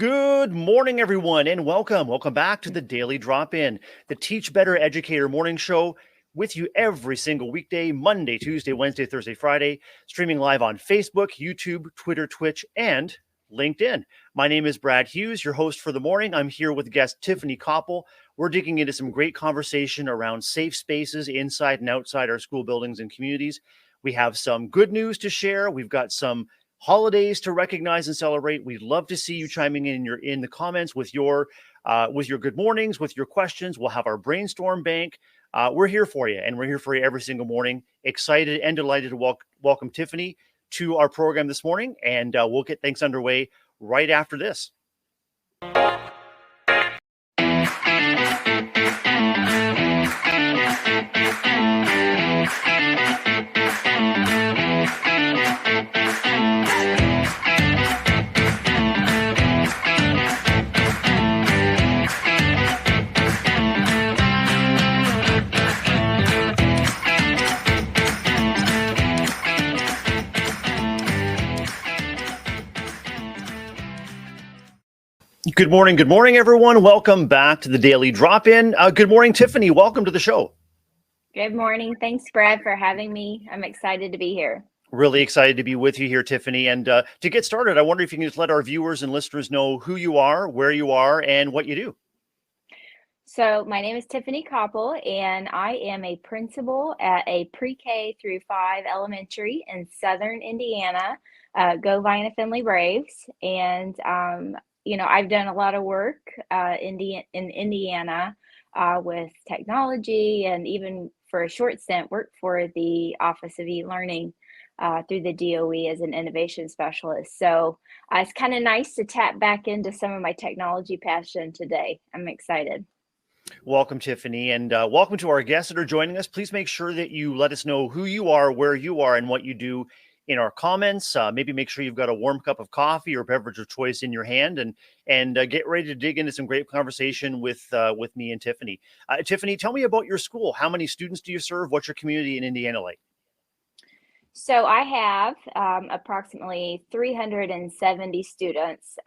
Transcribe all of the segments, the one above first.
Good morning, everyone, and welcome. Welcome back to the Daily Drop-In, the Teach Better Educator Morning Show with you every single weekday, Monday, Tuesday, Wednesday, Thursday, Friday, streaming live on Facebook, YouTube, Twitter, Twitch, and LinkedIn. My name is Brad Hughes, your host for the morning. I'm here with guest Tiffany Copple. We're digging into some great conversation around safe spaces inside and outside our school buildings and communities. We have some good news to share. We've got some holidays to recognize and celebrate. We'd love to see you chiming in the comments with your good mornings, with your questions. We'll have our brainstorm bank. We're here for you, and we're here for you every single morning. Excited and delighted to welcome Tiffany to our program this morning, and we'll get things underway right after this. Good morning, everyone. Welcome back to the Daily Drop-In. Good morning, Tiffany. Welcome to the show. Good morning. Thanks, Brad, for having me. I'm excited to be here. Really excited to be with you here, Tiffany. And to get started, I wonder if you can just let our viewers and listeners know who you are, where you are, and what you do. So my name is Tiffany Copple, and I am a principal at a pre-K through 5 elementary in Southern Indiana. Go Vina Finley Braves. And I've done a lot of work in Indiana with technology, and even for a short stint worked for the Office of E-Learning through the DOE as an innovation specialist. So it's kind of nice to tap back into some of my technology passion today. I'm excited. Welcome, Tiffany, and welcome to our guests that are joining us. Please make sure that you let us know who you are, where you are, and what you do in our comments. Maybe make sure you've got a warm cup of coffee or beverage of choice in your hand, and get ready to dig into some great conversation with me and Tiffany. Tiffany, tell me about your school. How many students do you serve? What's your community in Indiana like? So I have approximately 370 students.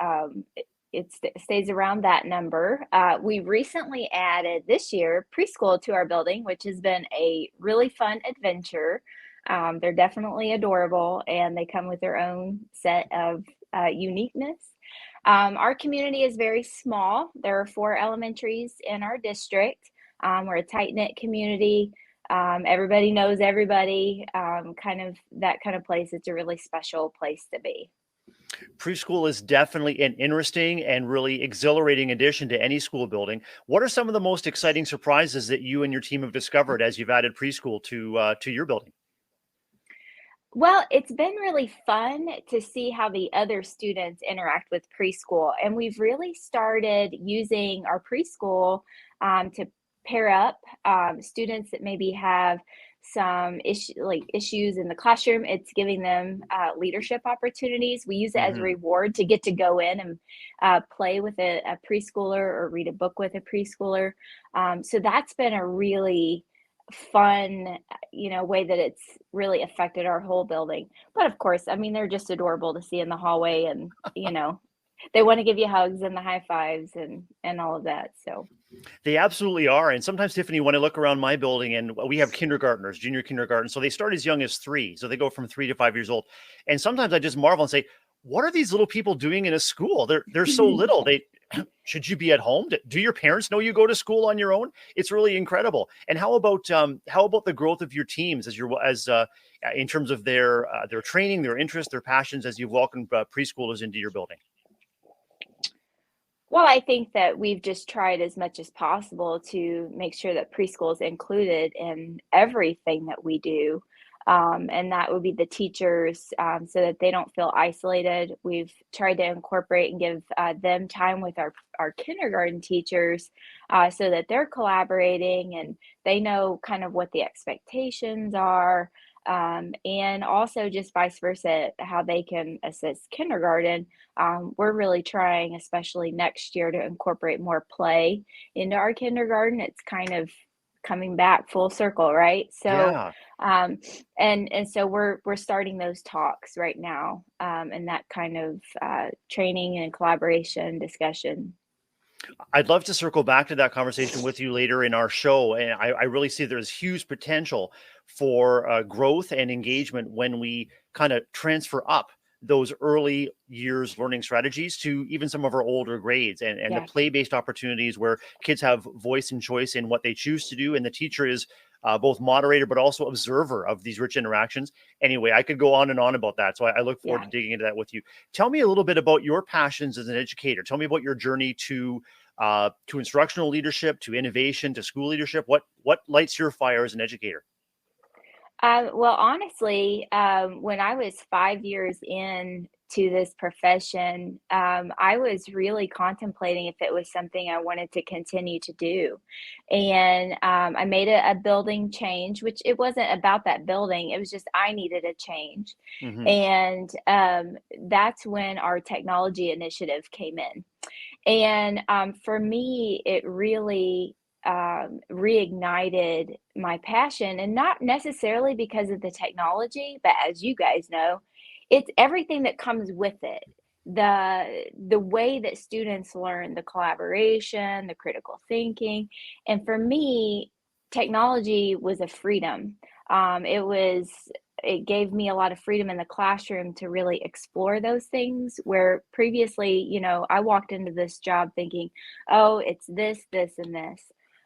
It stays around that number. We recently added this year preschool to our building, which has been a really fun adventure. They're definitely adorable, and they come with their own set of uniqueness. Our community is very small. There are 4 elementaries in our district. We're a tight-knit community. Everybody knows everybody, kind of that kind of place. It's a really special place to be. Preschool is definitely an interesting and really exhilarating addition to any school building. What are some of the most exciting surprises that you and your team have discovered as you've added preschool to your building? Well, it's been really fun to see how the other students interact with preschool. And we've really started using our preschool to pair up students that maybe have some issues in the classroom. It's giving them leadership opportunities. We use it as a reward to get to go in and play with a preschooler or read a book with a preschooler. So that's been a really fun, way that it's really affected our whole building. But of course, I mean, they're just adorable to see in the hallway, and they want to give you hugs and the high fives and all of that. So they absolutely are. And sometimes, Tiffany, when I look around my building, and we have kindergartners, junior kindergarten, so they start as young as 3. So they go from 3 to 5 years old. And sometimes I just marvel and say, what are these little people doing in a school? They're so little. Should you be at home? Do your parents know you go to school on your own? It's really incredible. And how about the growth of your teams in terms of their training, their interests, their passions as you've welcomed preschoolers into your building? Well, I think that we've just tried as much as possible to make sure that preschool is included in everything that we do. And that would be the teachers, so that they don't feel isolated. We've tried to incorporate and give them time with our kindergarten teachers, so that they're collaborating and they know kind of what the expectations are. And also just vice versa, how they can assist kindergarten. We're really trying, especially next year, to incorporate more play into our kindergarten. It's kind of coming back full circle, right? So, Yeah. um, and so we're starting those talks right now, and that kind of training and collaboration discussion. I'd love to circle back to that conversation with you later in our show. And I really see there's huge potential for growth and engagement when we kind of transfer up those early years learning strategies to even some of our older grades, and the Yes. play-based opportunities where kids have voice and choice in what they choose to do. And the teacher is both moderator but also observer of these rich interactions. Anyway, I could go on and on about that. So I look forward Yeah. to digging into that with you. Tell me a little bit about your passions as an educator. Tell me about your journey to instructional leadership, to innovation, to school leadership. What lights your fire as an educator? Well, honestly, when I was 5 years in to this profession, I was really contemplating if it was something I wanted to continue to do. And I made a building change, which it wasn't about that building, it was just I needed a change. Hmm. And that's when our technology initiative came in. And for me, it really reignited my passion, and not necessarily because of the technology, but as you guys know, it's everything that comes with it. The way that students learn, the collaboration, the critical thinking, and for me, technology was a freedom. It gave me a lot of freedom in the classroom to really explore those things where previously, I walked into this job thinking, oh, it's this, this, and this.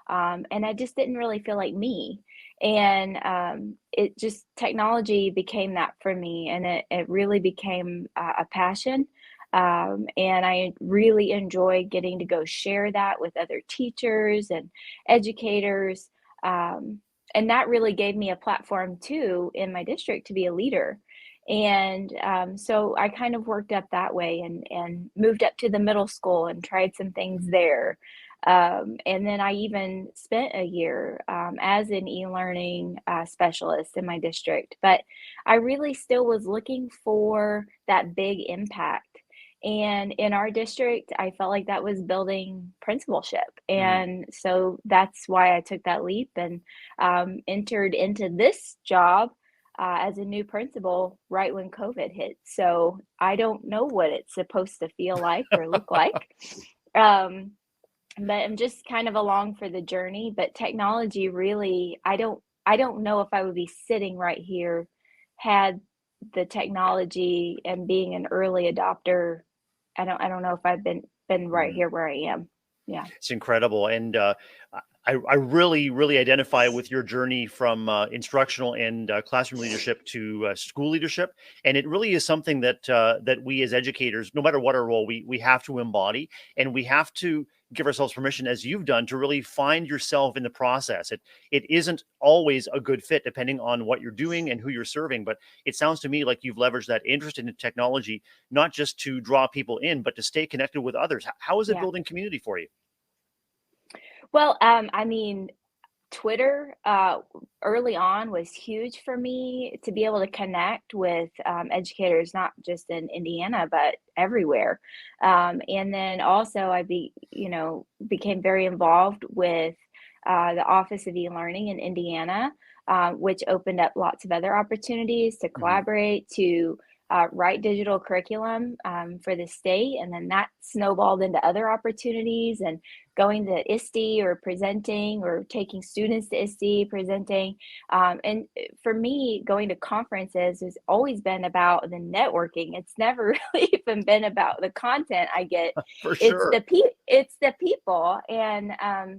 And I just didn't really feel like me. And it just, technology became that for me, and it really became a passion. And I really enjoy getting to go share that with other teachers and educators. Um, and that really gave me a platform too in my district to be a leader. And so I kind of worked up that way, and moved up to the middle school and tried some things there. And then I even spent a year as an e-learning specialist in my district. But I really still was looking for that big impact. And in our district, I felt like that was building principalship. Hmm. And so that's why I took that leap and entered into this job as a new principal right when COVID hit. So I don't know what it's supposed to feel like or look like. Um, but I'm just kind of along for the journey. But technology really, I don't know if I would be sitting right here had the technology and being an early adopter. I don't know if I've been right Hmm. here where I am. Yeah. It's incredible, and I really really identify with your journey from instructional and classroom leadership to school leadership, and it really is something that we as educators, no matter what our role, we have to embody, and we have to give ourselves permission, as you've done, to really find yourself in the process. It isn't always a good fit depending on what you're doing and who you're serving, but it sounds to me like you've leveraged that interest in technology not just to draw people in, but to stay connected with others. How is it Yeah. building community for you? Well, I mean, Twitter early on was huge for me to be able to connect with educators, not just in Indiana, but everywhere. And then also, became very involved with the Office of E-Learning in Indiana, which opened up lots of other opportunities to Mhm. collaborate, to write digital curriculum for the state. And then that snowballed into other opportunities, and going to ISTE or presenting, or taking students to ISTE, presenting. And for me, going to conferences has always been about the networking. It's never really even been about the content I get. For It's sure. the people, and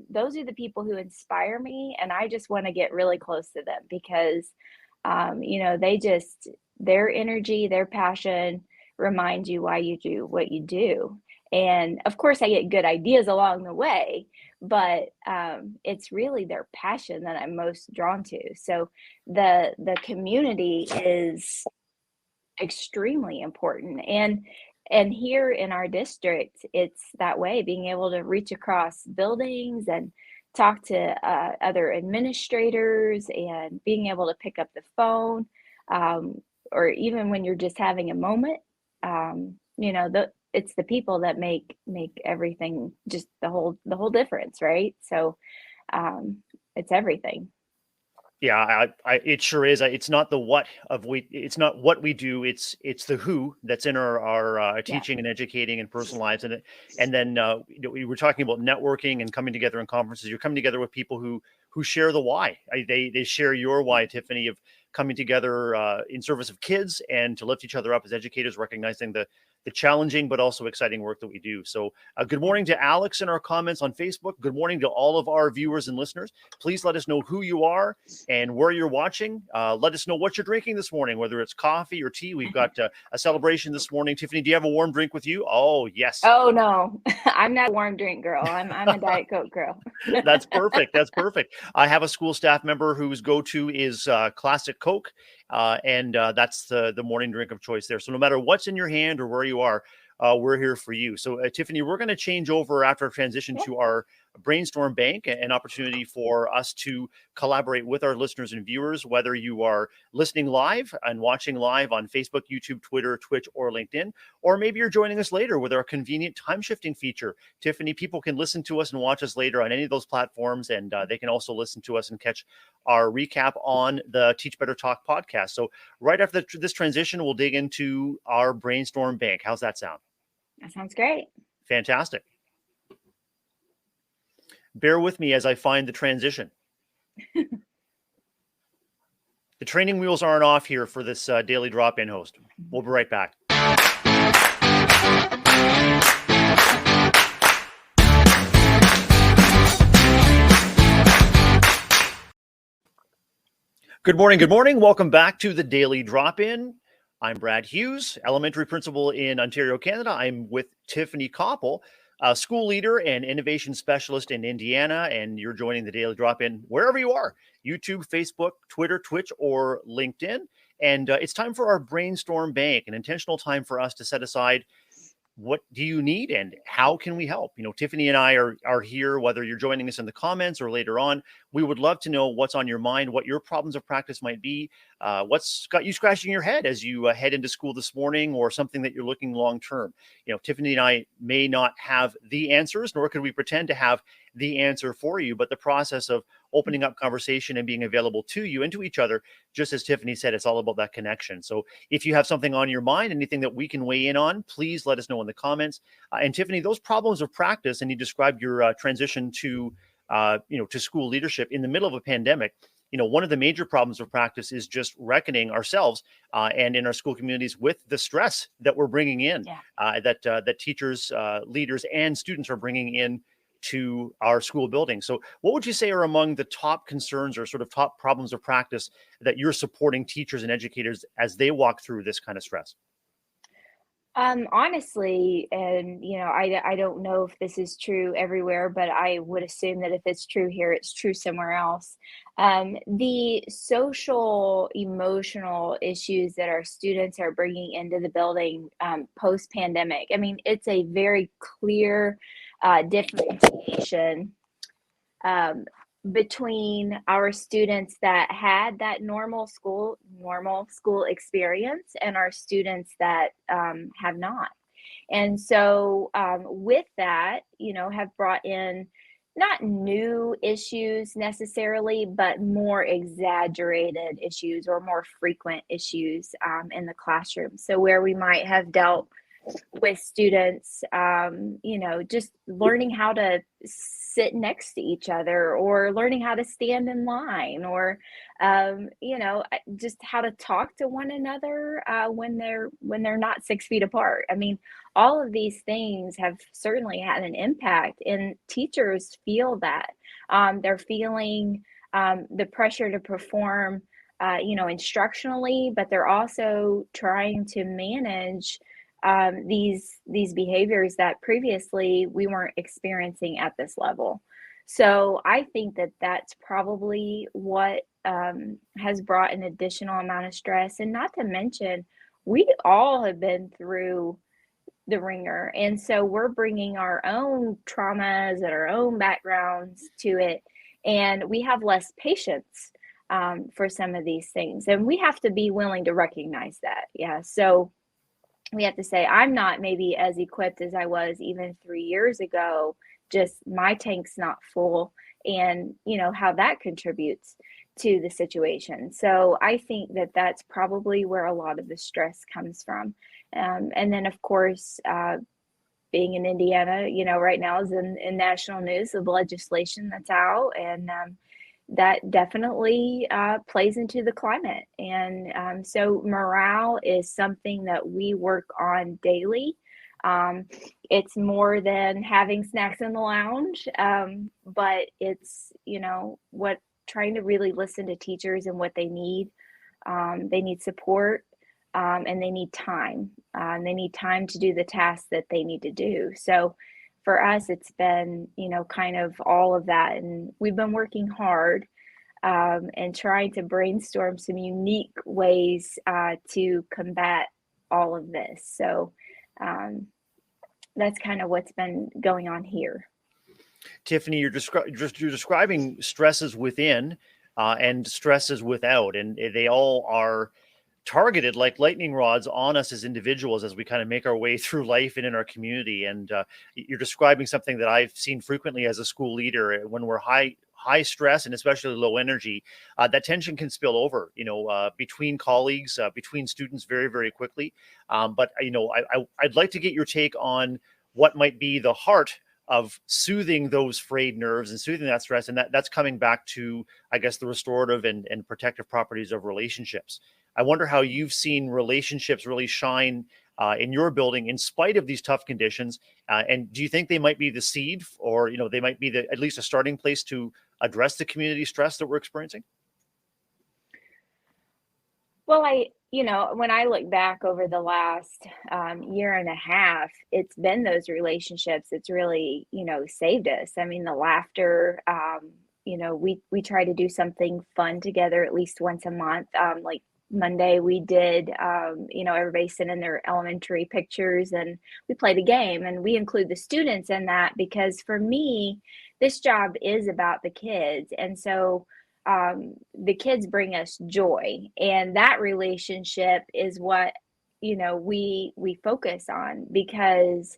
those are the people who inspire me, and I just want to get really close to them because, they just, their energy, their passion reminds you why you do what you do. And of course, I get good ideas along the way, but it's really their passion that I'm most drawn to. So the community is extremely important. And here in our district, it's that way, being able to reach across buildings and talk to other administrators, and being able to pick up the phone, um, or even when you're just having a moment, it's the people that make everything, just the whole difference, right? So um, it's everything. Yeah, it sure is. It's not the what of it's not what we do. It's the who that's in our Yeah. teaching and educating and personal lives. And then we were talking about networking and coming together in conferences. You're coming together with people who share the why. They share your why, Tiffany, of coming together in service of kids and to lift each other up as educators, recognizing the challenging but also exciting work that we do. So good morning to Alex in our comments on Facebook. Good morning to all of our viewers and listeners. Please let us know who you are and where you're watching. Let us know what you're drinking this morning, whether it's coffee or tea. We've got a celebration this morning. Tiffany, do you have a warm drink with you? Oh, yes. Oh no, I'm not a warm drink girl. I'm a Diet Coke girl. That's perfect. That's perfect. I have a school staff member whose go-to is classic Coke, and that's the morning drink of choice there. So no matter what's in your hand or where you are, we're here for you. So Tiffany, we're going to change over after a transition Yeah. to our brainstorm bank, an opportunity for us to collaborate with our listeners and viewers, whether you are listening live and watching live on Facebook, YouTube, Twitter, Twitch, or LinkedIn, or maybe you're joining us later with our convenient time shifting feature. Tiffany, people can listen to us and watch us later on any of those platforms, and they can also listen to us and catch our recap on the Teach Better Talk podcast. So right after this transition, we'll dig into our brainstorm bank. How's that sound? That sounds great. Fantastic. Bear with me as I find the transition. The training wheels aren't off here for this daily drop-in host. We'll be right back. Good morning. Good morning. Welcome back to the Daily Drop-In. I'm Brad Hughes, elementary principal in Ontario, Canada. I'm with Tiffany Copple, a school leader and innovation specialist in Indiana, and you're joining the Daily Drop-In wherever you are, YouTube, Facebook, Twitter, Twitch, or LinkedIn. And it's time for our brainstorm bank, an intentional time for us to set aside what do you need and how can we help? You know, Tiffany and I are here, whether you're joining us in the comments or later on. We would love to know what's on your mind, what your problems of practice might be, what's got you scratching your head as you head into school this morning, or something that you're looking long term. You know, Tiffany and I may not have the answers, nor could we pretend to have the answer for you, but the process of opening up conversation and being available to you and to each other, just as Tiffany said, it's all about that connection. So if you have something on your mind, anything that we can weigh in on, please let us know in the comments. And Tiffany, those problems of practice, and you described your transition to, to school leadership in the middle of a pandemic. You know, one of the major problems of practice is just reckoning ourselves and in our school communities with the stress that we're bringing in, that teachers, leaders, and students are bringing in to our school building. So what would you say are among the top concerns or sort of top problems of practice that you're supporting teachers and educators as they walk through this kind of stress? Honestly, and I don't know if this is true everywhere, but I would assume that if it's true here, it's true somewhere else. The social, emotional issues that our students are bringing into the building post-pandemic. I mean, it's a very clear differentiation um, between our students that had that normal school experience and our students that have not. And so with that, have brought in not new issues necessarily, but more exaggerated issues or more frequent issues in the classroom. So where we might have dealt with students, just learning how to sit next to each other, or learning how to stand in line, or, just how to talk to one another when they're not 6 feet apart. I mean, all of these things have certainly had an impact, and teachers feel that. They're feeling the pressure to perform, instructionally, but they're also trying to manage these behaviors that previously we weren't experiencing at this level. So I think that that's probably what has brought an additional amount of stress. And not to mention, we all have been through the ringer. And so we're bringing our own traumas and our own backgrounds to it. And we have less patience for some of these things. And we have to be willing to recognize that. Yeah. So we have to say, I'm not maybe as equipped as I was even 3 years ago just my tank's not full, and how that contributes to the situation. So I think that that's probably where a lot of the stress comes from. And then, of course, being in Indiana, right now is in national news of legislation that's out, and that definitely plays into the climate. And so morale is something that we work on daily. It's more than having snacks in the lounge, but it's, what trying to really listen to teachers and what they need. They need support, and they need time. They need time to do the tasks that they need to do. So for us, it's been, kind of all of that. And we've been working hard, and trying to brainstorm some unique ways to combat all of this. So that's kind of what's been going on here. Tiffany, you're describing stresses within and stresses without, and they all are targeted like lightning rods on us as individuals as we kind of make our way through life and in our community. And you're describing something that I've seen frequently as a school leader. When we're high stress and especially low energy, that tension can spill over, between colleagues, between students very, very quickly. But I'd like to get your take on what might be the heart of soothing those frayed nerves and soothing that stress. And that's coming back to, I guess, the restorative and protective properties of relationships. I wonder how you've seen relationships really shine in your building in spite of these tough conditions. And do you think they might be the seed, or, they might be at least a starting place to address the community stress that we're experiencing? Well, when I look back over the last year and a half, it's been those relationships that's really, saved us. I mean, the laughter, we try to do something fun together at least once a month. Like Monday, we did, everybody sent in their elementary pictures and we played a game, and we include the students in that because for me, this job is about the kids. And so the kids bring us joy, and that relationship is what we focus on, because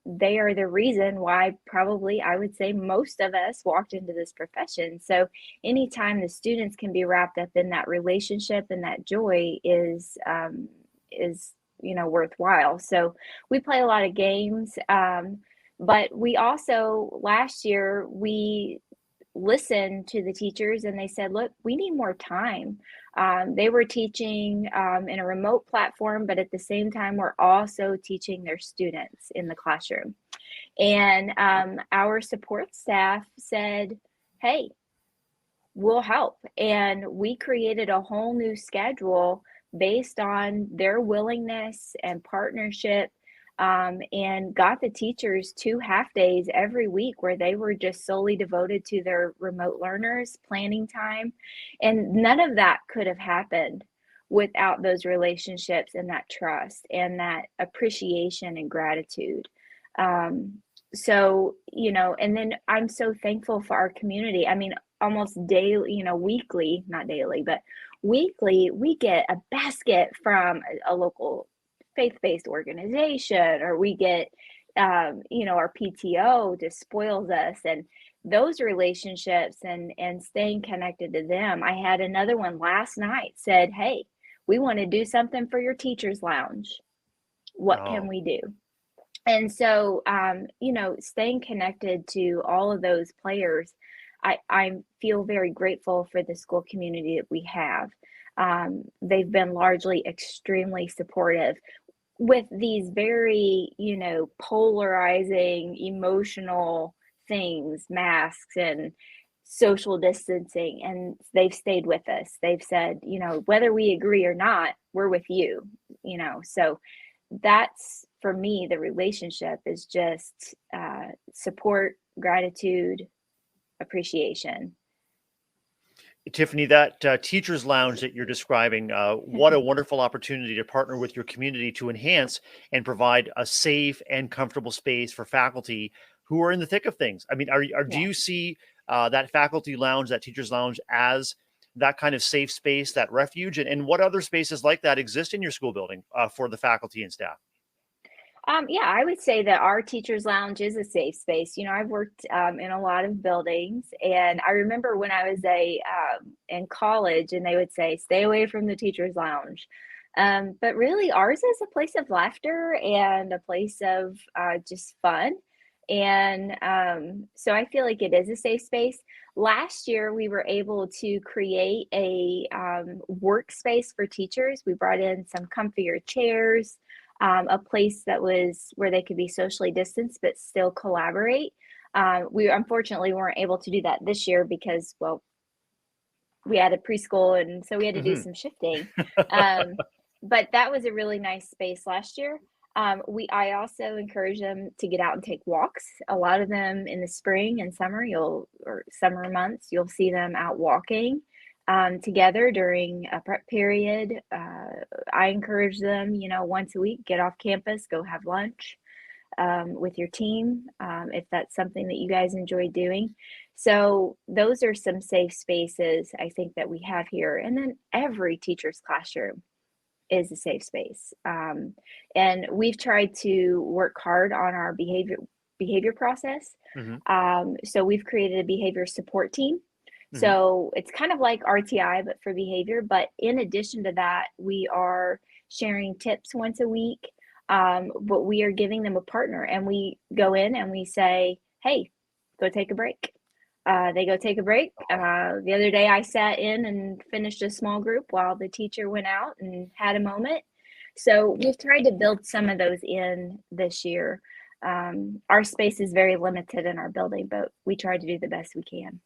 they are the reason why probably I would say most of us walked into this profession. So anytime the students can be wrapped up in that relationship and that joy is worthwhile. So we play a lot of games, but we also last year we listened to the teachers, and they said, look, we need more time. They were teaching in a remote platform, but at the same time, we're also teaching their students in the classroom. And our support staff said, hey, we'll help. And we created a whole new schedule based on their willingness and partnership, and got the teachers 2 half days every week where they were just solely devoted to their remote learners, planning time. And none of that could have happened without those relationships and that trust and that appreciation and gratitude. So, and then I'm so thankful for our community. I mean, almost daily, weekly, not daily, but weekly, we get a basket from a local faith-based organization, or we get, our PTO just spoils us. And those relationships and staying connected to them. I had another one last night said, hey, we want to do something for your teacher's lounge. What can we do? And so, staying connected to all of those players, I feel very grateful for the school community that we have. They've been largely extremely supportive with these very, polarizing, emotional things, masks and social distancing, and they've stayed with us. They've said, whether we agree or not, we're with you, so that's, for me, the relationship is just support, gratitude, appreciation. Tiffany, that teacher's lounge that you're describing, what a wonderful opportunity to partner with your community to enhance and provide a safe and comfortable space for faculty who are in the thick of things. I mean, do you see that faculty lounge, that teacher's lounge, as that kind of safe space, that refuge? And what other spaces like that exist in your school building for the faculty and staff? Yeah, I would say that our teachers' lounge is a safe space. I've worked in a lot of buildings, and I remember when I was in college, and they would say, "Stay away from the teachers' lounge." But really, ours is a place of laughter and a place of just fun. And so I feel like it is a safe space. Last year, we were able to create a workspace for teachers. We brought in some comfier chairs, a place that was where they could be socially distanced but still collaborate. We unfortunately weren't able to do that this year because, well, we had a preschool, and so we had to do Hmm. some shifting. Um, but that was a really nice space last year. I also encourage them to get out and take walks. A lot of them in the spring and summer, or summer months, you'll see them out walking together during a prep period. I encourage them, once a week, get off campus, go have lunch with your team, if that's something that you guys enjoy doing. So those are some safe spaces I think that we have here. And then every teacher's classroom is a safe space. And we've tried to work hard on our behavior process. Hmm. So we've created a behavior support team. Hmm. So it's kind of like RTI, but for behavior. But in addition to that, we are sharing tips once a week. But we are giving them a partner, and we go in and we say, "Hey, go take a break." They go take a break. The other day, I sat in and finished a small group while the teacher went out and had a moment. So we've tried to build some of those in this year. Our space is very limited in our building, but we try to do the best we can.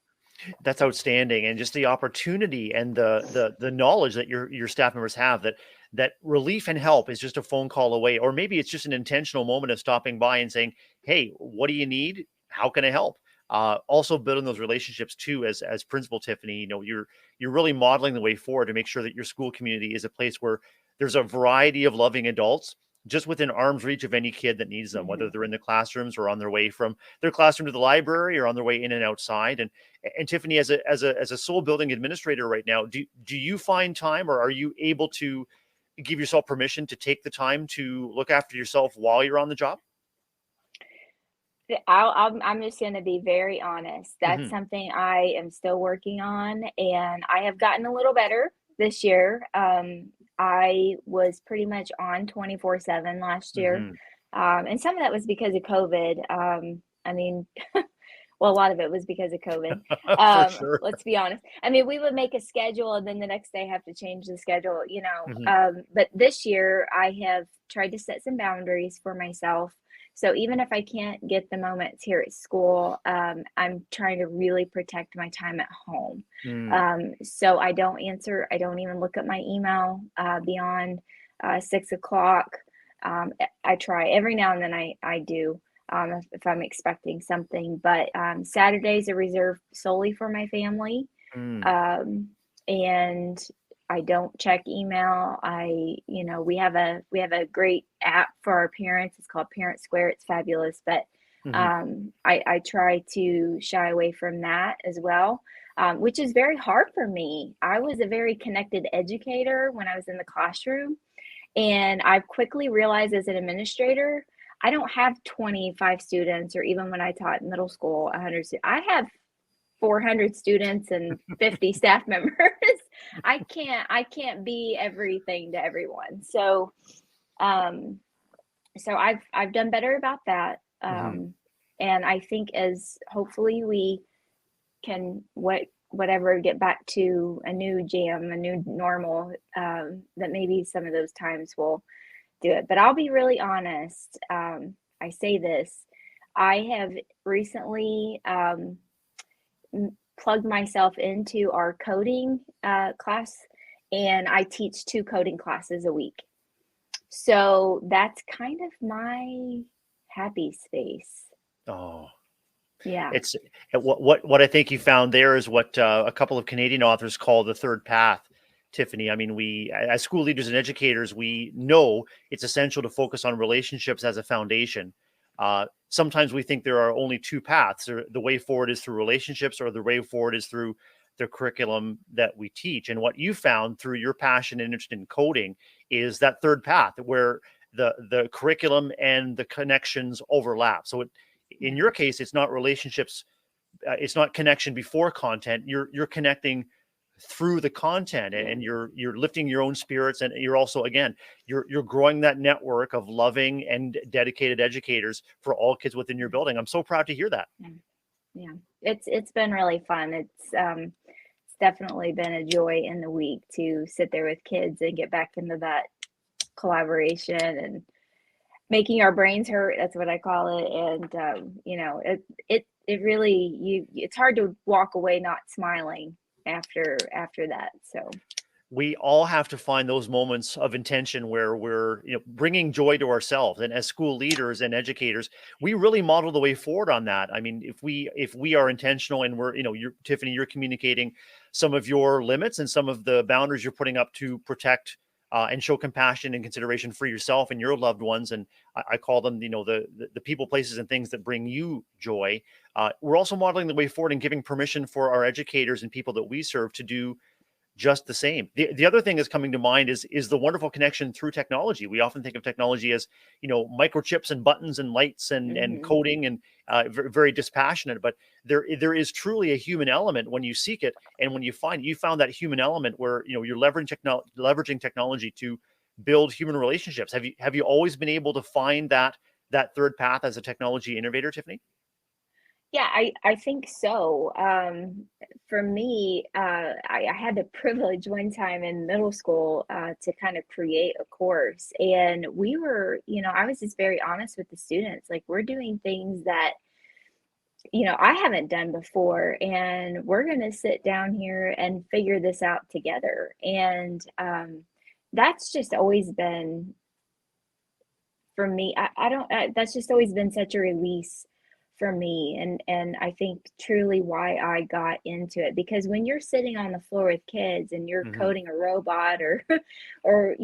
That's outstanding, and just the opportunity and the knowledge that your staff members have that relief and help is just a phone call away, or maybe it's just an intentional moment of stopping by and saying, "Hey, what do you need? How can I help?" Also building those relationships too, as Principal Tiffany, you're really modeling the way forward to make sure that your school community is a place where there's a variety of loving adults just within arm's reach of any kid that needs them, whether Mhm. they're in the classrooms or on their way from their classroom to the library or on their way in and outside. And Tiffany, as a sole building administrator right now, do you find time, or are you able to give yourself permission to take the time to look after yourself while you're on the job? I'm just going to be very honest. That's Hmm. something I am still working on, and I have gotten a little better this year. I was pretty much on 24/7 last year. Hmm. And some of that was because of COVID. I mean, well, a lot of it was because of COVID. For sure. Let's be honest. I mean, we would make a schedule and then the next day have to change the schedule. Hmm. But this year I have tried to set some boundaries for myself. So even if I can't get the moments here at school, I'm trying to really protect my time at home. Mm. So I don't answer, I don't even look at my email beyond 6 o'clock. I try every now and then I do if I'm expecting something. But Saturdays are reserved solely for my family, Mm. um, and I don't check email. We have a great app for our parents. It's called Parent Square. It's fabulous, but Hmm. I try to shy away from that as well. Which is very hard for me. I was a very connected educator when I was in the classroom, and I've quickly realized as an administrator, I don't have 25 students, or even when I taught middle school, 100 I have 400 students and 50 staff members. I can't be everything to everyone. Um, so I've done better about that. Hmm. And I think as hopefully we can whatever get back to a new jam, a new normal, that maybe some of those times will do it. But I'll be really honest. I say this. I have recently plugged myself into our coding class, and I teach 2 coding classes a week. So that's kind of my happy space. Oh, Yeah. it's what I think you found there is what a couple of Canadian authors call the third path, Tiffany. I mean, we as school leaders and educators, we know it's essential to focus on relationships as a foundation. Sometimes we think there are only two paths, or the way forward is through relationships, or the way forward is through the curriculum that we teach. And what you found through your passion and interest in coding is that third path, where the curriculum and the connections overlap. So in your case, it's not relationships, it's not connection before content. You're connecting through the content, and you're lifting your own spirits, and you're also, again, you're growing that network of loving and dedicated educators for all kids within your building. I'm so proud to hear that. Yeah, it's been really fun. It's definitely been a joy in the week to sit there with kids and get back into that collaboration and making our brains hurt. That's what I call it. And it really, it's hard to walk away not smiling after that. So We all have to find those moments of intention where we're, bringing joy to ourselves. And as school leaders and educators, we really model the way forward on that. I mean, if we are intentional, and we're, Tiffany, you're communicating some of your limits and some of the boundaries you're putting up to protect and show compassion and consideration for yourself and your loved ones. And I call them, the people, places, and things that bring you joy. We're also modeling the way forward and giving permission for our educators and people that we serve to do just the same. The other thing that's coming to mind is the wonderful connection through technology. We often think of technology as, microchips and buttons and lights and coding, and very dispassionate. But there is truly a human element when you seek it, and when you found that human element where you're leveraging technology to build human relationships. Have you always been able to find that third path as a technology innovator, Tiffany? Yeah, I think so. For me, I had the privilege one time in middle school to kind of create a course. And we were, I was just very honest with the students. Like, we're doing things that, I haven't done before. And we're going to sit down here and figure this out together. And that's just always been, for me, I don't, that's just always been such a release for me, and I think truly why I got into it, because when you're sitting on the floor with kids and you're Mm-hmm. coding a robot or or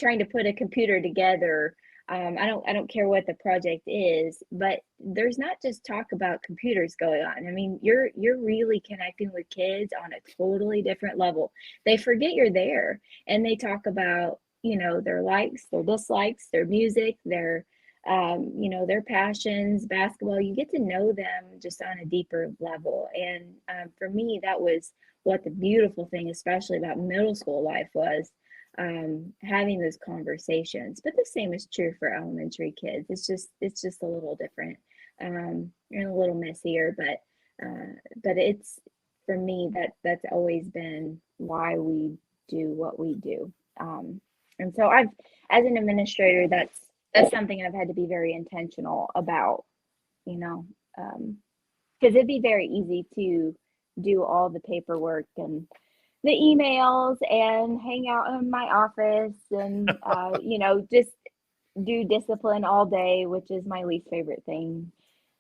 trying to put a computer together, I don't care what the project is, but there's not just talk about computers going on. I mean, you're really connecting with kids on a totally different level. They forget you're there, and they talk about their likes, their dislikes, their music, their passions, basketball. You get to know them just on a deeper level. And for me, that was what the beautiful thing, especially about middle school life, was having those conversations. But the same is true for elementary kids. It's just a little different and a little messier, but it's, for me, that's always been why we do what we do. And so as an administrator, that's something I've had to be very intentional about, because it'd be very easy to do all the paperwork and the emails and hang out in my office and, just do discipline all day, which is my least favorite thing.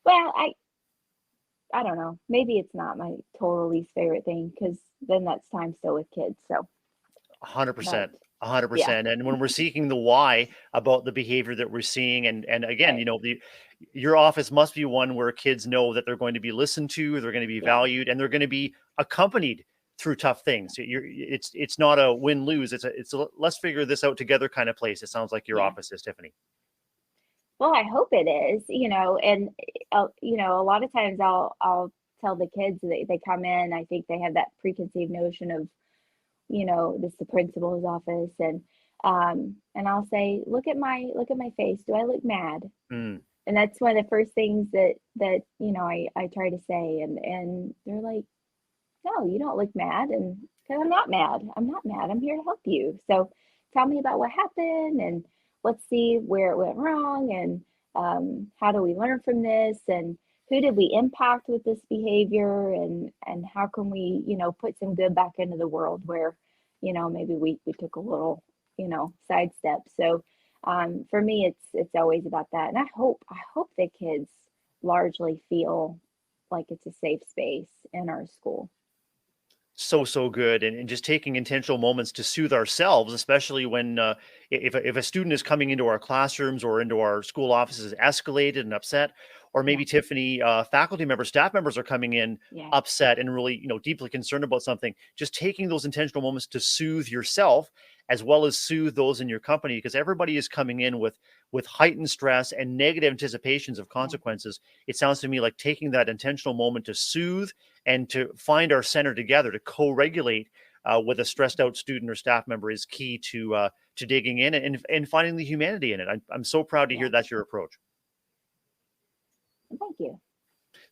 Well, I don't know. Maybe it's not my total least favorite thing, because then that's time still with kids. So, but 100%. yeah, 100%. And when we're seeking the why about the behavior that we're seeing, and again, right. your office must be one where kids know that they're going to be listened to, they're going to be Yeah, valued, and they're going to be accompanied through tough things. It's not a win-lose. It's a let's figure this out together kind of place. It sounds like your yeah. office is, Tiffany. Well, I hope it is, and a lot of times I'll tell the kids, they come in, I think they have that preconceived notion of, this is the principal's office, and I'll say, look at my face. Do I look mad? Mm. And that's one of the first things that I try to say, and they're like, no, you don't look mad. And because I'm not mad. I'm not mad. I'm here to help you. So tell me about what happened, and let's see where it went wrong, and how do we learn from this, and who did we impact with this behavior, and how can we, put some good back into the world where, maybe we took a little, sidestep. So for me, it's always about that. And I hope that kids largely feel like it's a safe space in our school. So good, and just taking intentional moments to soothe ourselves, especially when if a student is coming into our classrooms or into our school offices escalated and upset, or Yeah, maybe, Tiffany, faculty members, staff members are coming in yeah, upset and really deeply concerned about something. Just taking those intentional moments to soothe yourself, as well as soothe those in your company, because everybody is coming in with heightened stress and negative anticipations of Yeah. consequences. It sounds to me like taking that intentional moment to soothe and to find our center together to co-regulate with a stressed out student or staff member is key to digging in and finding the humanity in it. I'm so proud to Yeah. hear that's your approach. Thank you.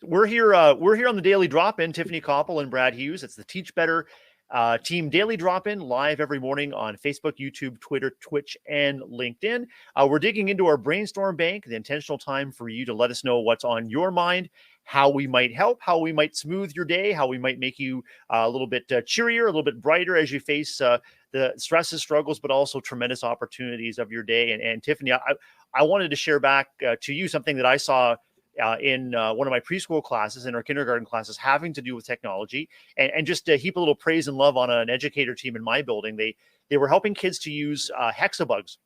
We're here. We're here on the Daily Drop In. Tiffany Copple and Brad Hughes. It's the Teach Better Team Daily Drop In, live every morning on Facebook, YouTube, Twitter, Twitch, and LinkedIn. We're digging into our brainstorm bank, the intentional time for you to let us know what's on your mind, how we might help, how we might smooth your day, how we might make you a little bit cheerier, a little bit brighter as you face the stresses, struggles, but also tremendous opportunities of your day. And Tiffany, I wanted to share back to you something that I saw in one of my preschool classes, in our kindergarten classes, having to do with technology, and just to heap a little praise and love on an educator team in my building. They were helping kids to use hexabugs.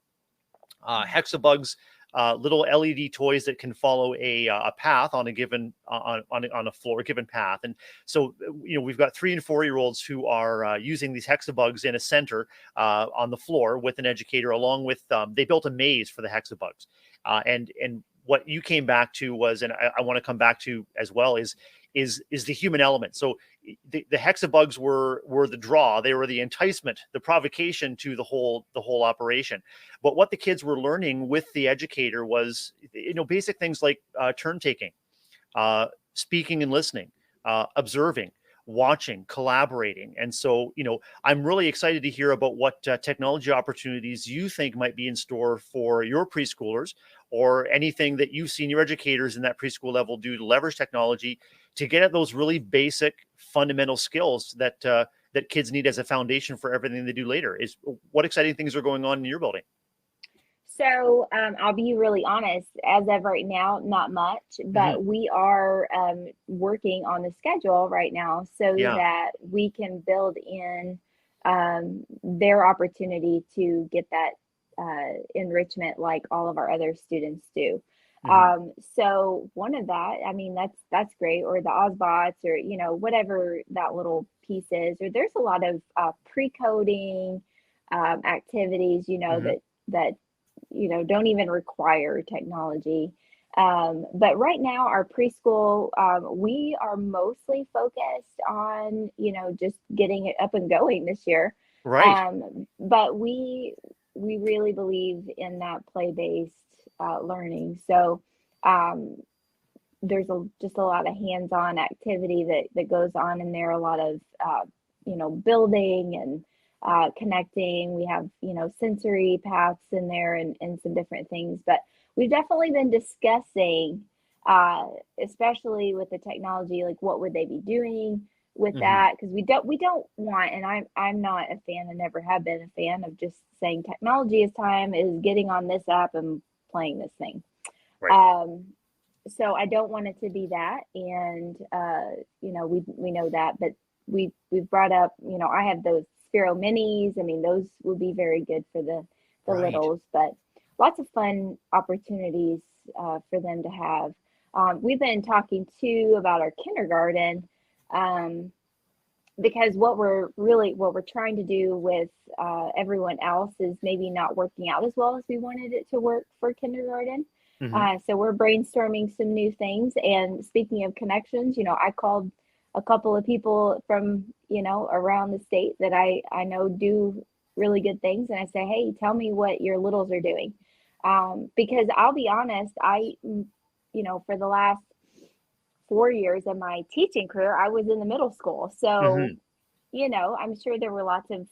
Hexabugs, little LED toys that can follow a path on a given on a floor, a given path. And so, we've got 3 and 4 year olds who are using these hexabugs in a center on the floor with an educator, along with they built a maze for the hexabugs, and what you came back to was, and I want to come back to as well, is the human element. So the hexabugs were the draw, they were the enticement, the provocation to the whole operation. But what the kids were learning with the educator was, basic things like turn taking, speaking and listening, observing, watching, collaborating. And so, I'm really excited to hear about what technology opportunities you think might be in store for your preschoolers, or anything that you've seen your educators in that preschool level do to leverage technology to get at those really basic fundamental skills that kids need as a foundation for everything they do later. Is what exciting things are going on in your building? So I'll be really honest, as of right now, not much, Mm-hmm. but we are working on the schedule right now so Yeah. that we can build in their opportunity to get that enrichment like all of our other students do. Mm-hmm. So one of that, I mean, that's great, or the Ozbots, or whatever that little piece is, or there's a lot of pre-coding activities, Mm-hmm. that don't even require technology. But right now, our preschool, we are mostly focused on, just getting it up and going this year. Right. But we really believe in that play-based learning. So um, there's just a lot of hands-on activity that goes on in there, a lot of building and connecting. We have sensory paths in there, and some different things. But we've definitely been discussing, especially with the technology, like what would they be doing with Mm-hmm. that, because we don't want, and I'm not a fan, and never have been a fan of just saying technology is time, is getting on this app and playing this thing. Right. um so I don't want it to be that, and we know that, but we've brought up, I have those Sphero Minis. I mean, those would be very good for the Right. littles, but lots of fun opportunities for them to have. We've been talking too about our kindergarten, um, because what we're trying to do with everyone else is maybe not working out as well as we wanted it to work for kindergarten. Mm-hmm. So we're brainstorming some new things. And speaking of connections, I called a couple of people from, around the state that I know do really good things. And I say, hey, tell me what your littles are doing. Because I'll be honest, for the last 4 years of my teaching career, I was in the middle school. So, Mm-hmm. I'm sure there were lots of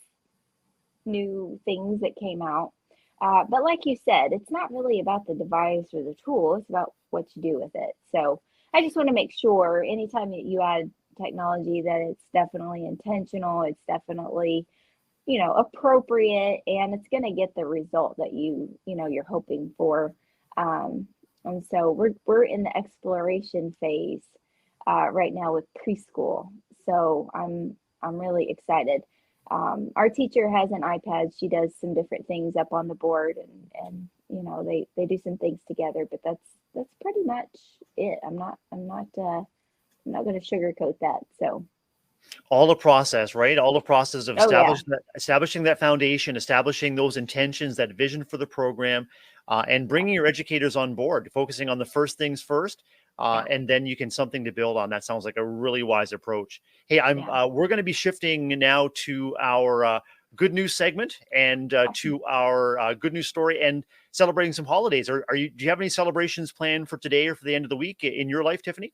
new things that came out. But like you said, it's not really about the device or the tool, it's about what you do with it. So I just want to make sure anytime that you add technology, that it's definitely intentional, it's definitely, appropriate, and it's going to get the result that you're hoping for. Um, and so we're in the exploration phase right now with preschool. So I'm really excited. Our teacher has an iPad. She does some different things up on the board, and they do some things together. But that's pretty much it. I'm not going to sugarcoat that. So All the process, right? All the process of Oh yeah, establishing that foundation, establishing those intentions, that vision for the program, and bringing your educators on board, focusing on the first things first, and then you can something to build on. That sounds like a really wise approach. Hey, yeah. we're going to be shifting now to our good news segment and Awesome. to our good news story and celebrating some holidays. Do you have any celebrations planned for today or for the end of the week in your life, Tiffany?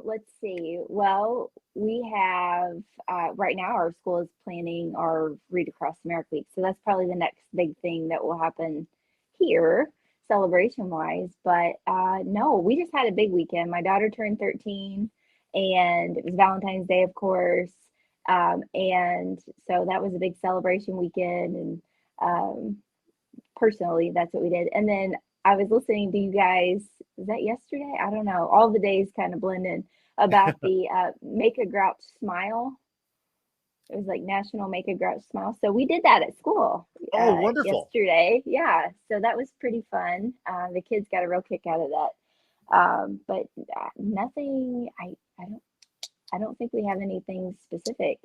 Let's see. Well, we have right now our school is planning our Read Across America Week, so that's probably the next big thing that will happen here, celebration wise. But no, we just had a big weekend. My daughter turned 13, and it was Valentine's Day, of course, and so that was a big celebration weekend. And personally, that's what we did. And then I was listening to you guys, was that yesterday? I don't know. All the days kind of blend in about the Make a Grouch Smile. It was like National Make a Grouch Smile. So we did that at school Oh, wonderful. yesterday. Yeah. So that was pretty fun. The kids got a real kick out of that. But nothing, I don't think we have anything specific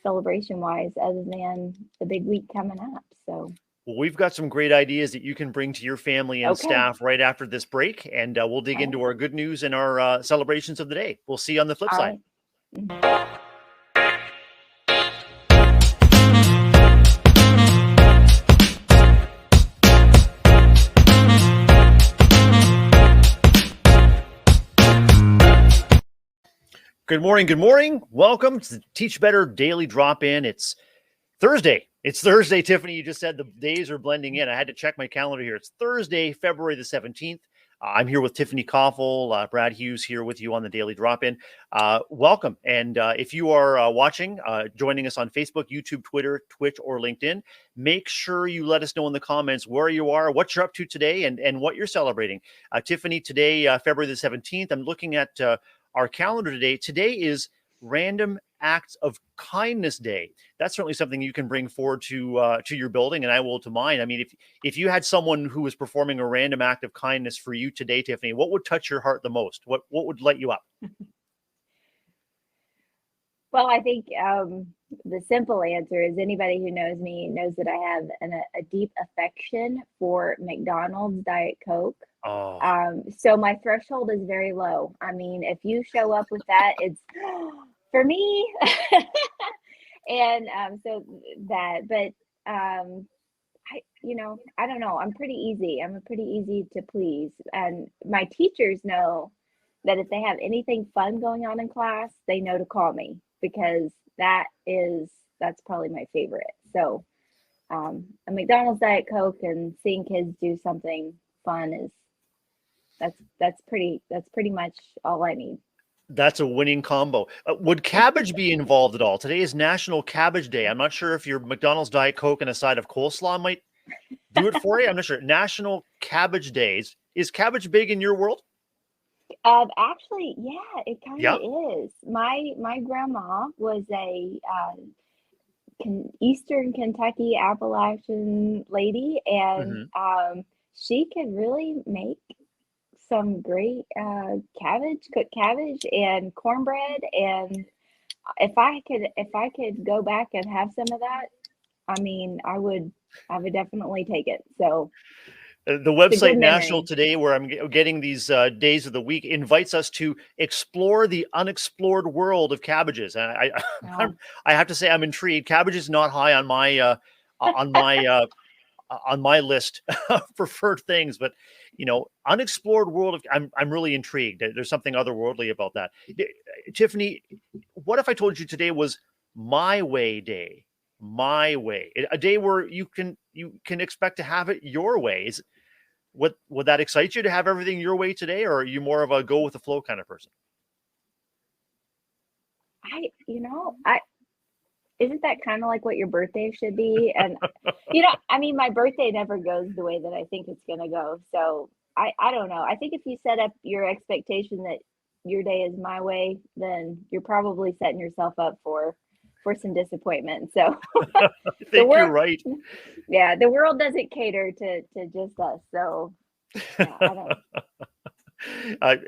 celebration wise other than the big week coming up. So Well, we've got some great ideas that you can bring to your family and okay. staff right after this break, and we'll dig All into right. our good news and our celebrations of the day. We'll see you on the flip All side. right. Mhm. Good morning. Good morning. Welcome to the Teach Better Daily Drop In. It's Thursday. It's Thursday, Tiffany. You just said the days are blending in. I had to check my calendar here. It's Thursday, February the 17th. I'm here with Tiffany Copple, Brad Hughes here with you on the Daily Drop In. Welcome. And if you are watching, joining us on Facebook, YouTube, Twitter, Twitch, or LinkedIn, make sure you let us know in the comments where you are, what you're up to today, and what you're celebrating. Tiffany, today, February the 17th, I'm looking at our calendar today. Today is Random Acts of Kindness Day. That's certainly something you can bring forward to your building, and I will to mine. I mean, if you had someone who was performing a random act of kindness for you today, Tiffany, what would touch your heart the most? What would light you up? Well, I think the simple answer is anybody who knows me knows that I have a deep affection for McDonald's Diet Coke. Oh, So my threshold is very low. I mean, if you show up with that, it's for me. And so that, but I don't know. I'm pretty easy. I'm a pretty easy to please. And my teachers know that if they have anything fun going on in class, they know to call me because that's probably my favorite. So a McDonald's Diet Coke and seeing kids do something fun is that's pretty much all I need. that's a winning combo. Would cabbage be involved at all? Today is National Cabbage Day. I'm not sure if your McDonald's Diet Coke and a side of coleslaw might do it for you. I'm not sure. National Cabbage Days. Is cabbage big in your world? Actually, yeah, it kind Yeah. of is. My grandma was a Eastern Kentucky Appalachian lady, and Hmm. she could really make some great cooked cabbage and cornbread. And if I could go back and have some of that, I mean, I would definitely take it. So The it's a good website National memory. Today, where I'm getting these days of the week, invites us to explore the unexplored world of cabbages. And Oh, I have to say, I'm intrigued. Cabbage is not high on my on my list of preferred things, but unexplored world of I'm really intrigued. There's something otherworldly about that. Tiffany, what if I told you today was my way day? My way, a day where you can expect to have it your way. What would that excite you to have everything your way today, or are you more of a go with the flow kind of person? I isn't that kind of like what your birthday should be? And I mean, my birthday never goes the way that I think it's gonna go. So I don't know. I think if you set up your expectation that your day is my way, then you're probably setting yourself up for some disappointment. So I the think you're world, right. yeah, the world doesn't cater to just us. So yeah, I don't.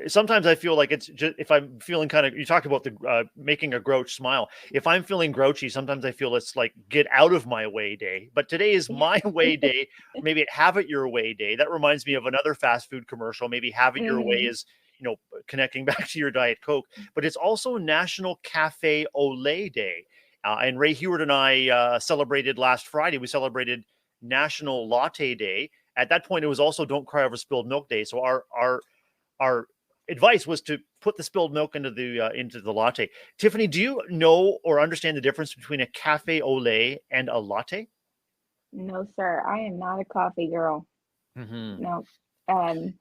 Sometimes I feel like it's just if I'm feeling kind of. You talked about the making a grouch smile. If I'm feeling grouchy, sometimes I feel it's like get out of my way day. But today is my way day. Maybe have it your way day. That reminds me of another fast food commercial. Maybe have it your way Mhm. is connecting back to your Diet Coke. But it's also National Cafe au Lait Day. And Ray Heward and I celebrated last Friday. We celebrated National Latte Day. At that point, it was also Don't Cry Over Spilled Milk Day. So our advice was to put the spilled milk into the latte. Tiffany, do you know or understand the difference between a cafe au lait and a latte? No, sir. I am not a coffee girl. Hmm. No. Um,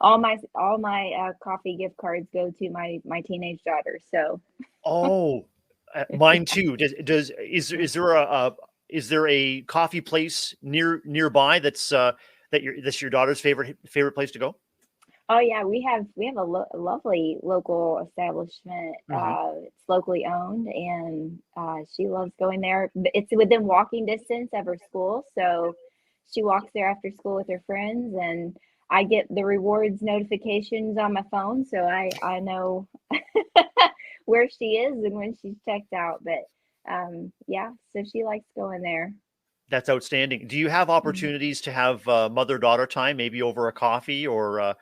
all my coffee gift cards go to my teenage daughter. So Oh, mine too. Is there a coffee place nearby that's your daughter's favorite place to go? oh yeah, we have a lovely local establishment. Hmm. It's locally owned, and she loves going there. It's within walking distance of her school, so she walks there after school with her friends, and I get the rewards notifications on my phone, so I know where she is and when she's checked out. But yeah, so she likes going there. That's outstanding. Do you have Mhm. opportunities to have mother-daughter time, maybe over a coffee or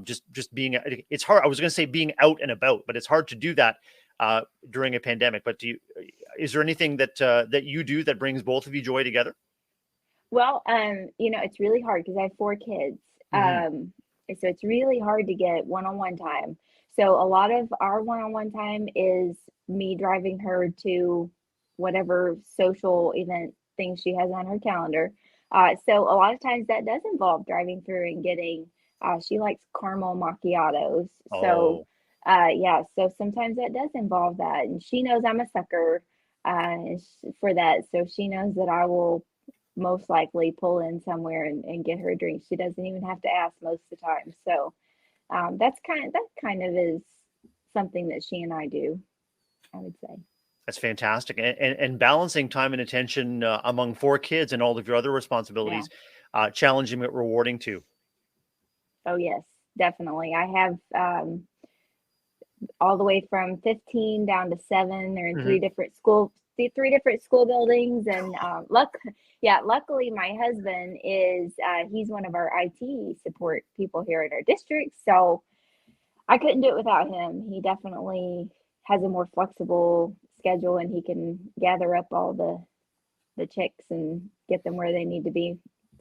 just being? It's hard. I was going to say being out and about, but it's hard to do that during a pandemic. But is there anything that you do that brings both of you joy together? Well, it's really hard because I have 4 kids. Hmm. So it's really hard to get one-on-one time. So a lot of our one-on-one time is me driving her to whatever social event thing she has on her calendar. So a lot of times that does involve driving through and getting, she likes caramel macchiatos. So, Oh, yeah, so sometimes that does involve that. And she knows I'm a sucker for that. So she knows that I will most likely pull in somewhere and get her a drink. She doesn't even have to ask most of the time. So that kind of is something that she and I do, I would say. that's fantastic. And balancing time and attention among 4 kids and all of your other Yeah. responsibilities, challenging but rewarding too. Oh yes, definitely. I have all the way from 15 down to 7. They're in Hmm. three different school buildings, and luckily my husband is he's one of our IT support people here in our district, so I couldn't do it without him. He definitely has a more flexible schedule, and he can gather up all the chicks and get them where they need to be.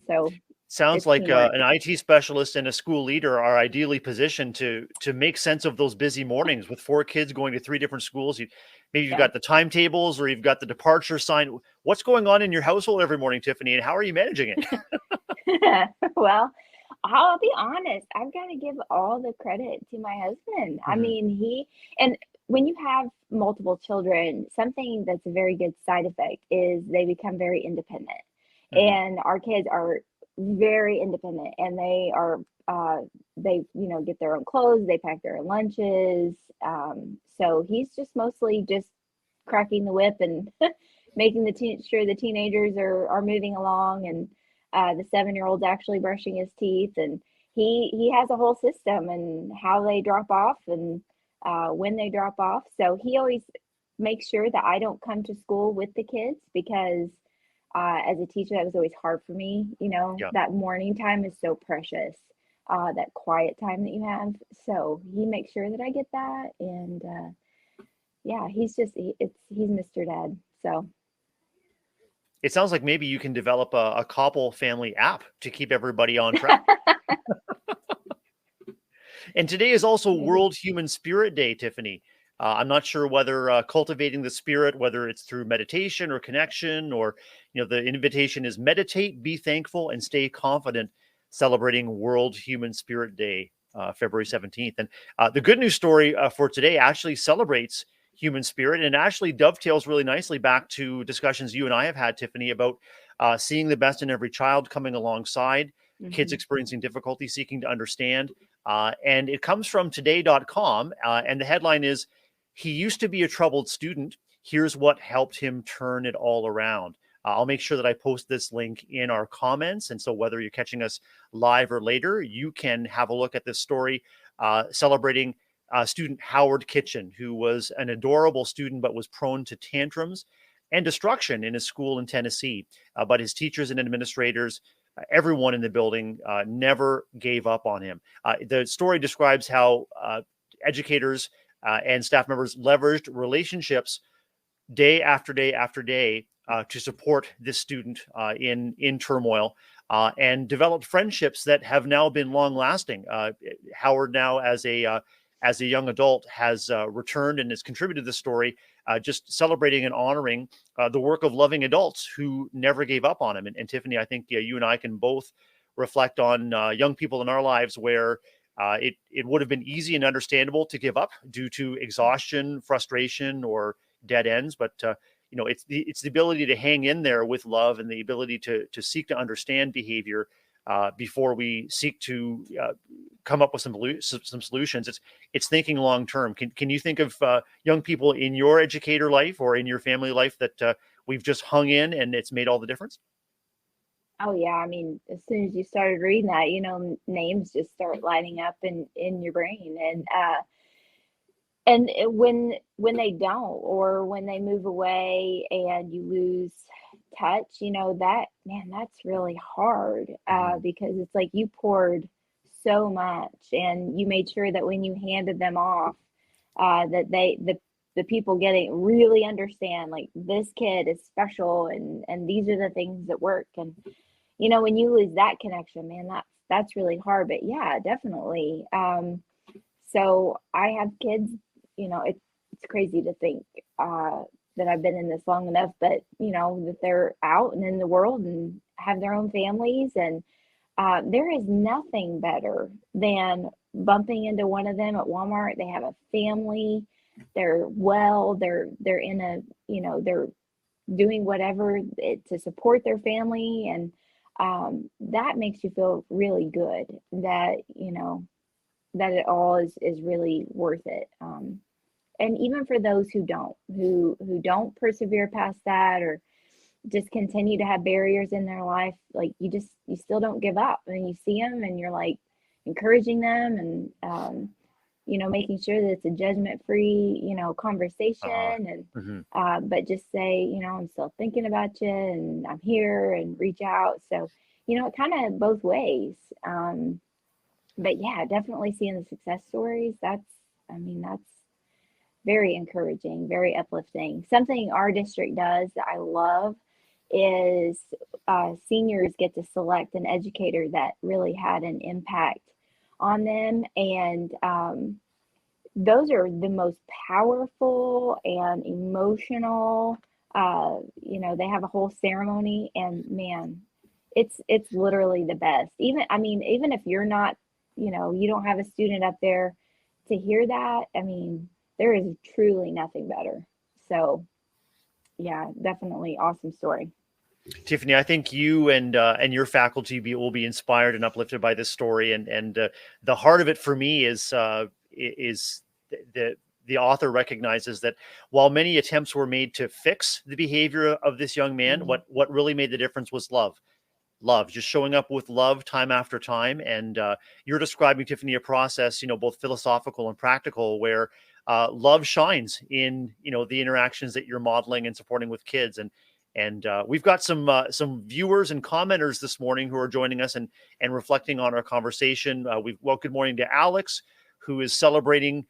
So Sounds it's like teamwork. an IT specialist and a school leader are ideally positioned to make sense of those busy mornings with 4 kids going to 3 different schools. Maybe you've Yeah. got the timetables or you've got the departure sign. What's going on in your household every morning, Tiffany, and how are you managing it? Well, I'll be honest, I've got to give all the credit to my husband. I Hmm. mean, and when you have multiple children, something that's a very good side effect is they become very independent. Hmm. And our kids are very independent, and they get their own clothes, they pack their own lunches. So he's just mostly just cracking the whip and making sure the teenagers are moving along, and the 7-year old's actually brushing his teeth, and he has a whole system and how they drop off and when they drop off. So he always makes sure that I don't come to school with the kids because as a teacher that was always hard for me. Yeah. That morning time is so precious, that quiet time that you have. So he makes sure that I get that, and yeah, he's Mr. Dad. So It sounds like maybe you can develop a Copple family app to keep everybody on track. And today is also maybe. World Human Spirit Day, Tiffany. I'm not sure whether cultivating the spirit, whether it's through meditation or connection, or the invitation is meditate, be thankful, and stay confident. Celebrating World Human Spirit Day, February 17th. And the good news story for today actually celebrates human spirit and actually dovetails really nicely back to discussions you and I have had, Tiffany, about seeing the best in every child, coming alongside kids Hmm. experiencing difficulty, seeking to understand. And it comes from today.com. And the headline is He used to be a troubled student. Here's what helped him turn it all around. I'll make sure that I post this link in our comments. And so whether you're catching us live or later, you can have a look at this story celebrating student Howard Kitchen, who was an adorable student but was prone to tantrums and destruction in his school in Tennessee. But his teachers and administrators, everyone in the building, never gave up on him. The story describes how educators and staff members leveraged relationships day after day after day to support this student in turmoil, and developed friendships that have now been long lasting. Howard now, as a young adult, has returned and has contributed to the story, just celebrating and honoring the work of loving adults who never gave up on him. And Tiffany, I think you and I can both reflect on young people in our lives where it would have been easy and understandable to give up due to exhaustion, frustration, or dead ends. But it's the ability to hang in there with love and the ability to seek to understand behavior before we seek to come up with some solutions. It's thinking long term. Can you think of young people in your educator life or in your family life that we've just hung in and it's made all the difference? Oh yeah, I mean, as soon as you started reading that, names just start lining up in your brain, when they don't, or when they move away and you lose touch, that, man, that's really hard, because it's like you poured so much and you made sure that when you handed them off, that the people getting really understand, like, this kid is special, and these are the things that work. And when you lose that connection, man, that's really hard. But yeah, definitely. So I have kids. It's crazy to think that I've been in this long enough, but that they're out and in the world and have their own families. And there is nothing better than bumping into one of them at Walmart. They have a family. They're well. They're in a they're doing whatever to support their family, and that makes you feel really good that that it all is really worth it. And even for those who don't persevere past that, or just continue to have barriers in their life, like, you still don't give up, and you see them and you're like encouraging them, and making sure that it's a judgment-free conversation, and but just say, I'm still thinking about you, and I'm here, and reach out. So it kind of both ways. But yeah, definitely seeing the success stories, that's very encouraging, very uplifting. Something our district does that I love is seniors get to select an educator that really had an impact on them. And those are the most powerful and emotional. They have a whole ceremony, and man, it's literally the best. Even if you're not, you don't have a student up there to hear that, there is truly nothing better. So yeah, definitely awesome story. Tiffany, I think you and your faculty will be inspired and uplifted by this story, and the heart of it for me is the author recognizes that while many attempts were made to fix the behavior of this young man, what really made the difference was love, just showing up with love time after time. And you're describing, Tiffany, a process, both philosophical and practical, where love shines in, the interactions that you're modeling and supporting with kids. And we've got some viewers and commenters this morning who are joining us and reflecting on our conversation. Good morning to Alex, who is celebrating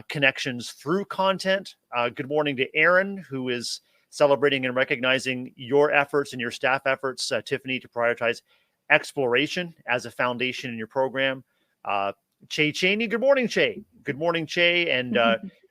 connections through content. Good morning to Aaron, who is celebrating and recognizing your efforts and your staff efforts, Tiffany, to prioritize exploration as a foundation in your program. Che Cheney, good morning, Che. Good morning, Che. And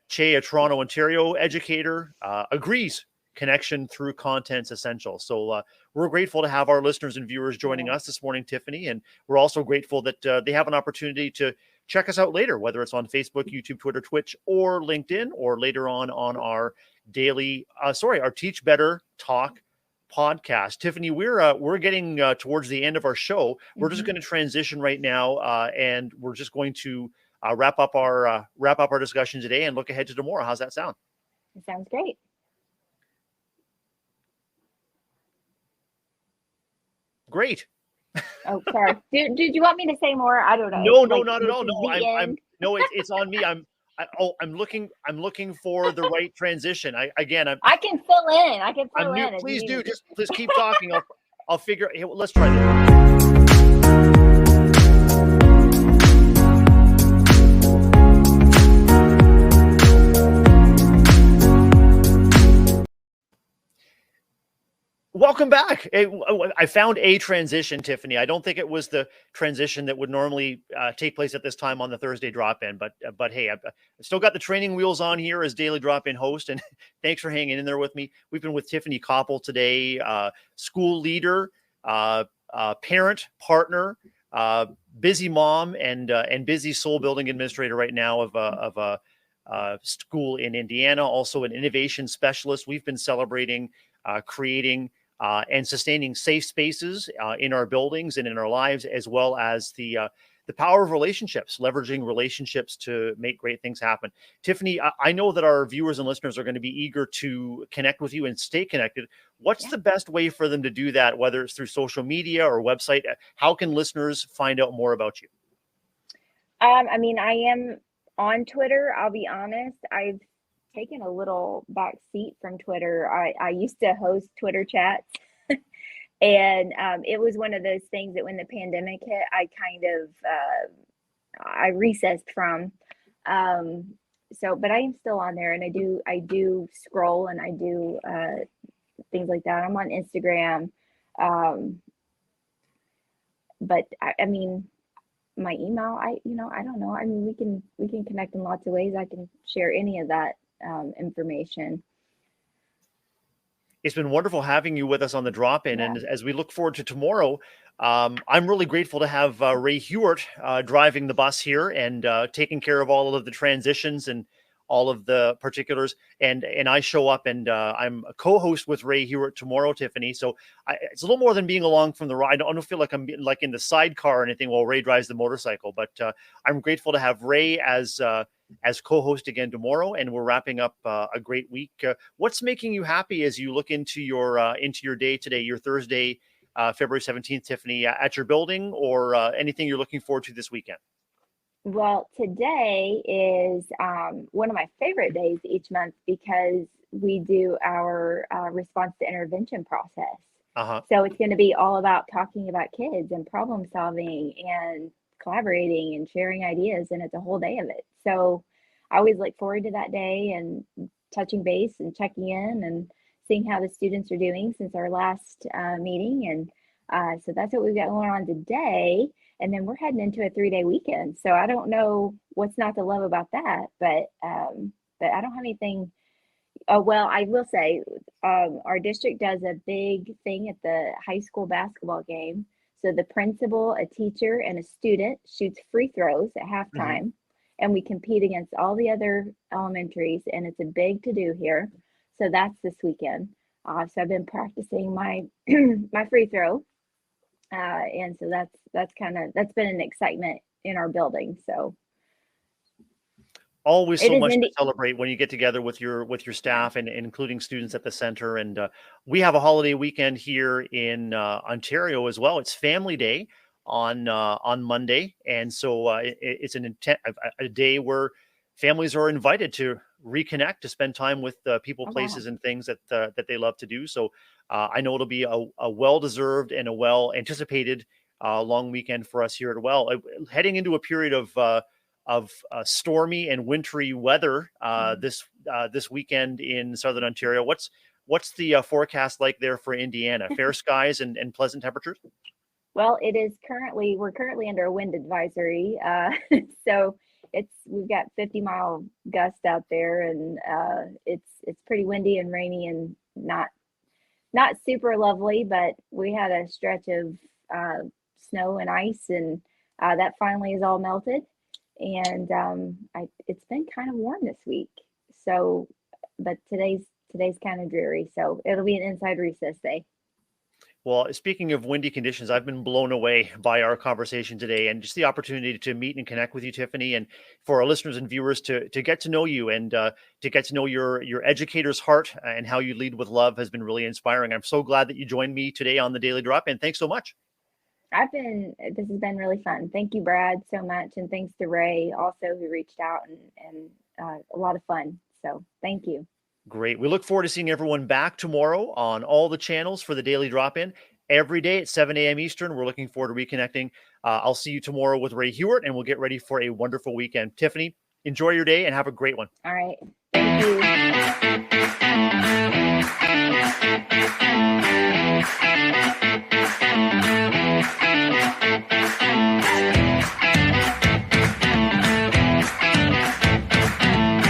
Che, a Toronto, Ontario educator, agrees connection through content's essential. So we're grateful to have our listeners and viewers joining us this morning, Tiffany. And we're also grateful that they have an opportunity to check us out later, whether it's on Facebook, YouTube, Twitter, Twitch, or LinkedIn, or later on our our Teach Better Talk podcast. Tiffany, we're getting towards the end of our show. We're just going to transition right now, and we're just going to wrap up our discussion today and look ahead to tomorrow. How's that sound? It sounds great. Great. Oh, sorry. Did you want me to say more? I don't know. No, no, Like not at this all. is No, the I'm end. no, it's on me. I'm looking for the right transition. I can fill in. I can I'm fill new. in if you Please need me do. to. Just please keep talking. I'll figure. Hey, let's try this. Welcome back. I found a transition, Tiffany. I don't think it was the transition that would normally take place at this time on the Thursday drop-in, but hey, I've still got the training wheels on here as daily drop-in host, and thanks for hanging in there with me. We've been with Tiffany Copple today, school leader, parent, partner, busy mom, and busy soul building administrator right now of a school in Indiana. Also, an innovation specialist. We've been celebrating creating and sustaining safe spaces in our buildings and in our lives, as well as the power of relationships, leveraging relationships to make great things happen. Tiffany, I know that our viewers and listeners are going to be eager to connect with you and stay connected. What's Yeah. the best way for them to do that, whether it's through social media or website? How can listeners find out more about you? I mean, I am on Twitter. I'll be honest. I've taken a little back seat from Twitter. I used to host Twitter chats, and it was one of those things that when the pandemic hit, I kind of I recessed from. So, but I am still on there, and I do scroll and I do things like that. I'm on Instagram, um, but I mean, my email, I don't know. I mean, we can connect in lots of ways. I can share any of that information. It's been wonderful having you with us on the drop in. Yeah. And as we look forward to tomorrow, I'm really grateful to have Ray Hewitt driving the bus here and taking care of all of the transitions and all of the particulars. And I show up and I'm a co-host with Ray Hewitt tomorrow, Tiffany. So it's a little more than being along from the ride. I don't feel like I'm like in the sidecar or anything while Ray drives the motorcycle, but I'm grateful to have Ray as co-host again tomorrow, and we're wrapping up a great week. What's making you happy as you look into your day today, your Thursday, February 17th, Tiffany, at your building, or anything you're looking forward to this weekend? Well, today is one of my favorite days each month because we do our response to intervention process. Uh-huh. So it's going to be all about talking about kids and problem solving and collaborating and sharing ideas, and it's a whole day of it. So I always look forward to that day and touching base and checking in and seeing how the students are doing since our last meeting. And so that's what we've got going on today. And then we're heading into a 3-day weekend. So I don't know what's not to love about that, but I don't have anything. Oh, well, I will say our district does a big thing at the high school basketball game. So the principal, a teacher, and a student shoots free throws at Hmm. halftime, and we compete against all the other elementaries, and it's a big to do here. So that's this weekend. So I've been practicing my my free throw, and so that's been an excitement in our building. So Always it so is much in to the celebrate when you get together with your yeah. staff and including students at the center. And we have a holiday weekend here in Ontario as well. It's Family Day on Monday, and so it's a day where families are invited to reconnect, to spend time with people, Oh wow. places, and things that they love to do. So I know it'll be a well deserved and a well anticipated long weekend for us here at Well. Heading into a period of stormy and wintry weather Mm. this weekend in southern Ontario. What's the forecast like there for Indiana? Fair skies and pleasant temperatures. Well, we're currently under a wind advisory. So we've got 50-mile gust out there, and it's pretty windy and rainy and not super lovely, but we had a stretch of snow and ice, and that finally is all melted. And it's been kind of warm this week. So, but today's kind of dreary, so it'll be an inside recess day. Well, speaking of windy conditions, I've been blown away by our conversation today and just the opportunity to meet and connect with you, Tiffany, and for our listeners and viewers to get to know you and to get to know your educator's heart and how you lead with love has been really inspiring. I'm so glad that you joined me today on the Daily Drop In. Thanks so much. This has been really fun. Thank you, Brad, so much. And thanks to Ray also, who reached out, and a lot of fun. So thank you. Great. We look forward to seeing everyone back tomorrow on all the channels for the Daily Drop In every day at 7 a.m. Eastern. We're looking forward to reconnecting. I'll see you tomorrow with Ray Hewitt, and we'll get ready for a wonderful weekend. Tiffany, enjoy your day and have a great one. All right. Thank you.